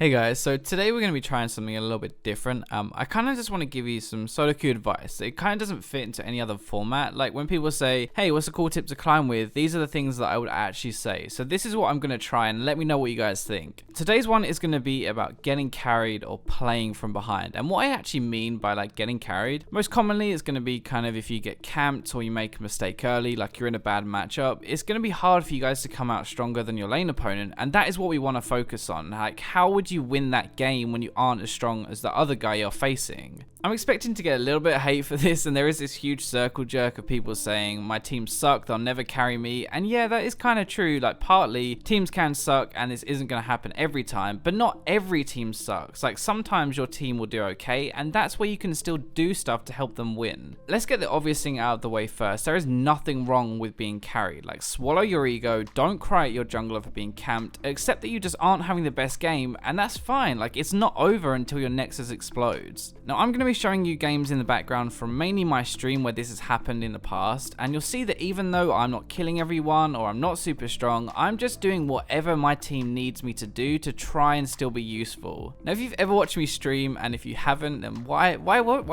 Hey guys, so today we're going to be trying something a little bit different. I kind of just want to give you some solo queue advice. It kind of doesn't fit into any other format. Like when people say, hey, what's a cool tip to climb with? These are the things that I would actually say. So this is what I'm going to try, and let me know what you guys think. Today's one is going to be about getting carried or playing from behind. And what I actually mean by like getting carried, most commonly it's going to be kind of if you get camped or you make a mistake early, like you're in a bad matchup, it's going to be hard for you guys to come out stronger than your lane opponent. And that is what we want to focus on. Like, how would you win that game when you aren't as strong as the other guy you're facing? I'm expecting to get a little bit of hate for this, and there is this huge circle jerk of people saying my team suck, they'll never carry me. And yeah, that is kind of true. Like, partly teams can suck and this isn't going to happen every time, but not every team sucks. Like, sometimes your team will do okay, and that's where you can still do stuff to help them win. Let's get the obvious thing out of the way first. There is nothing wrong with being carried. Like, swallow your ego, don't cry at your jungler for being camped, accept that you just aren't having the best game, and that's fine. Like, it's not over until your Nexus explodes. Now, I'm going to be showing you games in the background from mainly my stream where this has happened in the past, and you'll see that even though I'm not killing everyone or I'm not super strong, I'm just doing whatever my team needs me to do to try and still be useful. Now, if you've ever watched me stream, and if you haven't, then why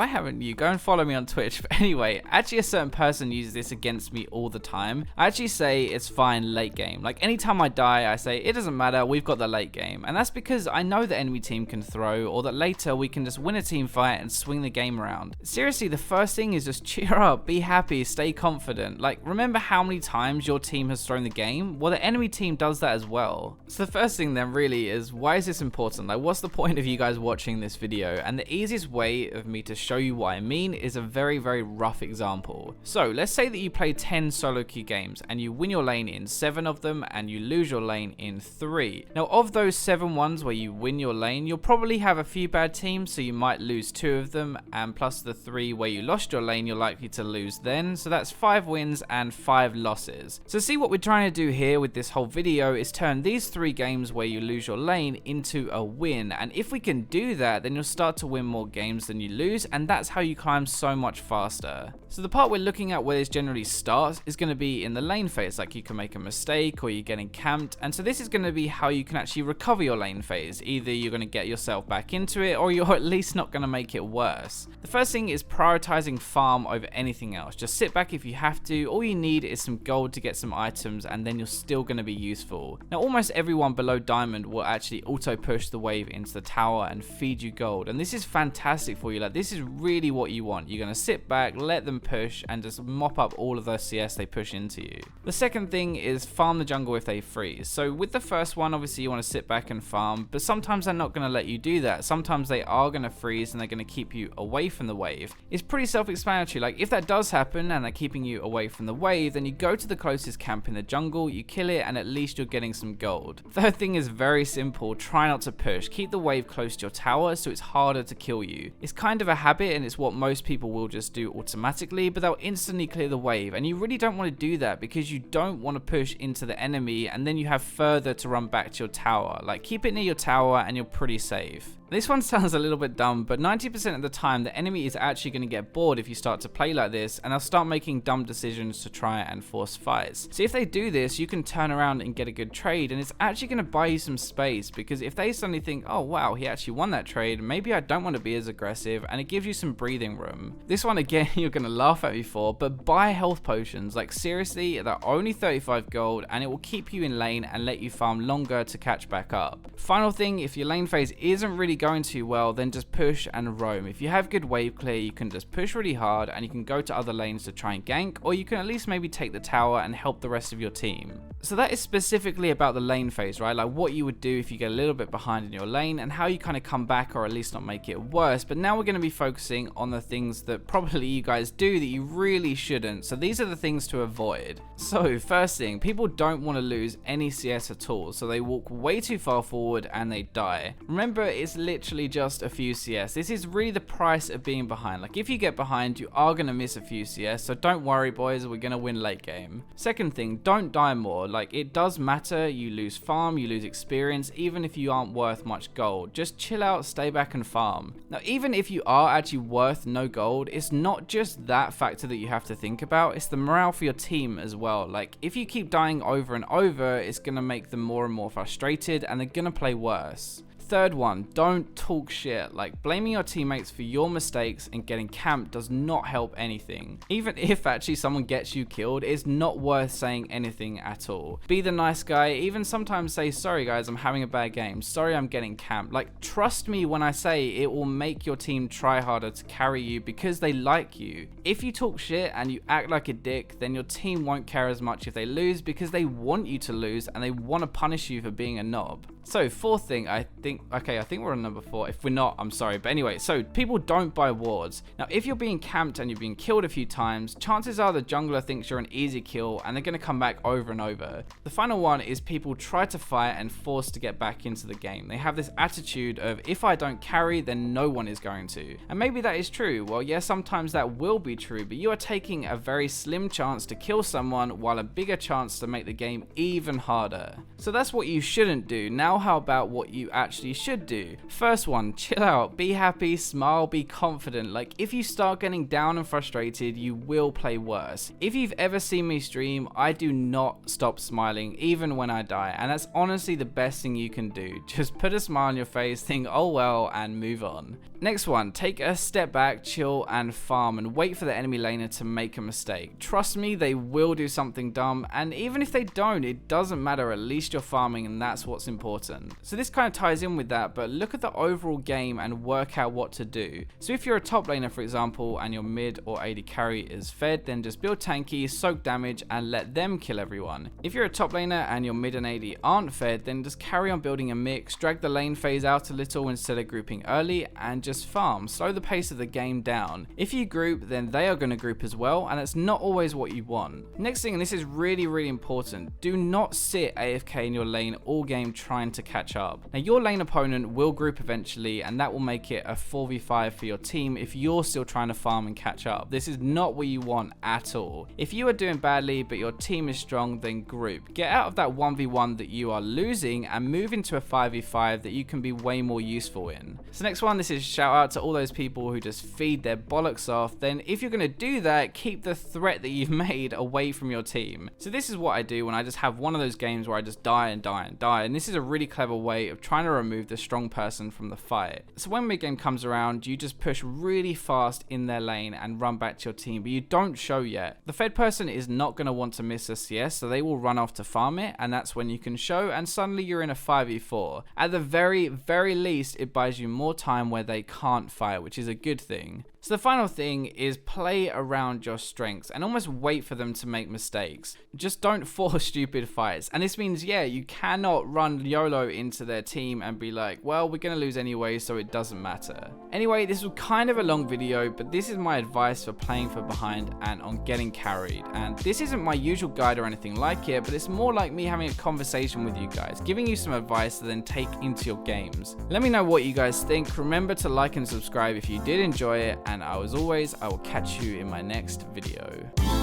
haven't you? Go and follow me on Twitch. But anyway, actually a certain person uses this against me all the time. I actually say it's fine late game. Like, anytime I die, I say it doesn't matter, we've got the late game. And that's because I know the enemy team can throw, or that later we can just win a team fight and swing the game around. Seriously, the first thing is just cheer up, be happy, stay confident. Like, remember how many times your team has thrown the game? Well, the enemy team does that as well. So the first thing then really is, why is this important? Like, what's the point of you guys watching this video? And the easiest way of me to show you what I mean is a very, very rough example. So let's say that you play 10 solo queue games and you win your lane in 7 of them and you lose your lane in 3. Now, of those 7 ones where you win your lane, you'll probably have a few bad teams, so you might lose 2 of them, and plus the 3 where you lost your lane, you're likely to lose then. So that's 5 wins and 5 losses. So see, what we're trying to do here with this whole video is turn these 3 games where you lose your lane into a win. And if we can do that, then you'll start to win more games than you lose, and that's how you climb so much faster. So the part we're looking at where this generally starts is going to be in the lane phase. Like, you can make a mistake or you're getting camped, and so this is going to be how you can actually recover your lane phase. Either you're going to get yourself back into it, or you're at least not going to make it worse. The first thing is prioritizing farm over anything else. Just sit back if you have to. All you need is some gold to get some items, and then you're still going to be useful. Now, almost everyone below diamond will actually auto push the wave into the tower and feed you gold, and this is fantastic for you. Like, this is really what you want. You're going to sit back, let them push, and just mop up all of those CS they push into you. The second thing is farm the jungle if they freeze. So with the first one, obviously you want to sit back and farm, but sometimes they're not going to let you do that. Sometimes they are going to freeze and they're going to keep you away from the wave. It's pretty self-explanatory. Like, if that does happen and they're keeping you away from the wave, then you go to the closest camp in the jungle, you kill it, and at least you're getting some gold. Third thing is very simple. Try not to push. Keep the wave close to your tower so it's harder to kill you. It's kind of a habit, and it's what most people will just do automatically, but they'll instantly clear the wave, and you really don't want to do that because you don't want to push into the enemy and then you have further to run back to your tower. Like, keep it near your tower and you're pretty safe. This one sounds a little bit dumb, but 90% of the time the enemy is actually going to get bored if you start to play like this, and they'll start making dumb decisions to try and force fights. So if they do this, you can turn around and get a good trade, and it's actually going to buy you some space, because if they suddenly think, oh wow, he actually won that trade, maybe I don't want to be as aggressive, and it gives you some breathing room. This one, again, you're going to laugh at me for, but buy health potions. Like, seriously, they're only 35 gold, and it will keep you in lane and let you farm longer to catch back up. Final thing, if your lane phase isn't really going too well, then just push and roam. If you have good wave clear, you can just push really hard and you can go to other lanes to try and gank, or you can at least maybe take the tower and help the rest of your team. So that is specifically about the lane phase, right? Like, what you would do if you get a little bit behind in your lane and how you kind of come back, or at least not make it worse. But now we're going to be focusing on the things that probably you guys do that you really shouldn't. So these are the things to avoid. So first thing, people don't want to lose any CS at all, so they walk way too far forward and they die. Remember, it's literally just a few CS. This is really the price of being behind. Like, if you get behind, you are going to miss a few CS, so don't worry boys, we're going to win late game. Second thing, don't die more. Like, it does matter. You lose farm, you lose experience, even if you aren't worth much gold. Just chill out, stay back and farm. Now, even if you are actually worth no gold, it's not just that factor that you have to think about, it's the morale for your team as well. Like, if you keep dying over and over, it's going to make them more and more frustrated and they're going to play worse. Third one, don't talk shit. Like, blaming your teammates for your mistakes and getting camped does not help anything. Even if actually someone gets you killed, it's not worth saying anything at all. Be the nice guy, even sometimes say, sorry guys, I'm having a bad game. Sorry I'm getting camped. Like, trust me when I say it will make your team try harder to carry you because they like you. If you talk shit and you act like a dick, then your team won't care as much if they lose because they want you to lose and they want to punish you for being a knob. So fourth thing, I think we're on number 4. If we're not, I'm sorry. But anyway, so people don't buy wards. Now, if you're being camped and you're being killed a few times, chances are the jungler thinks you're an easy kill and they're going to come back over and over. The final one is people try to fight and force to get back into the game. They have this attitude of, if I don't carry, then no one is going to. And maybe that is true. Well, yeah, sometimes that will be true, but you are taking a very slim chance to kill someone while a bigger chance to make the game even harder. So that's what you shouldn't do. Now, how about what you actually should do? First one, chill out, be happy, smile, be confident. Like, if you start getting down and frustrated, you will play worse. If you've ever seen me stream, I do not stop smiling even when I die, and that's honestly the best thing you can do. Just put a smile on your face, think oh well, and move on. Next one, take a step back, chill and farm and wait for the enemy laner to make a mistake. Trust me, they will do something dumb, and even if they don't, it doesn't matter, at least you're farming and that's what's important. So this kind of ties in with that, but look at the overall game and work out what to do. So if you're a top laner, for example, and your mid or AD carry is fed, then just build tanky, soak damage, and let them kill everyone. If you're a top laner and your mid and AD aren't fed, then just carry on building a mix, drag the lane phase out a little instead of grouping early, and just farm, slow the pace of the game down. If you group, then they are going to group as well, and it's not always what you want. Next thing, and this is really important, do not sit AFK in your lane all game trying to catch up. Now, your lane opponent will group eventually, and that will make it a 4v5 for your team if you're still trying to farm and catch up. This is not what you want at all. If you are doing badly but your team is strong, then group. Get out of that 1v1 that you are losing and move into a 5v5 that you can be way more useful in. So next one, this is shout out to all those people who just feed their bollocks off. Then if you're going to do that, keep the threat that you've made away from your team. So this is what I do when I just have one of those games where I just die, and this is a really clever way of trying to remove the strong person from the fight. So when mid game comes around, you just push really fast in their lane and run back to your team, but you don't show yet. The fed person is not going to want to miss a CS, so they will run off to farm it, and that's when you can show, and suddenly you're in a 5v4. At the very least, it buys you more time where they can't fight, which is a good thing. So the final thing is play around your strengths and almost wait for them to make mistakes. Just don't force stupid fights. And this means, yeah, you cannot run YOLO into their team and be like, well, we're going to lose anyway, so it doesn't matter. Anyway, this was kind of a long video, but this is my advice for playing for behind and on getting carried. And this isn't my usual guide or anything like it, but it's more like me having a conversation with you guys, giving you some advice to then take into your games. Let me know what you guys think. Remember to like and subscribe if you did enjoy it. And as always, I will catch you in my next video.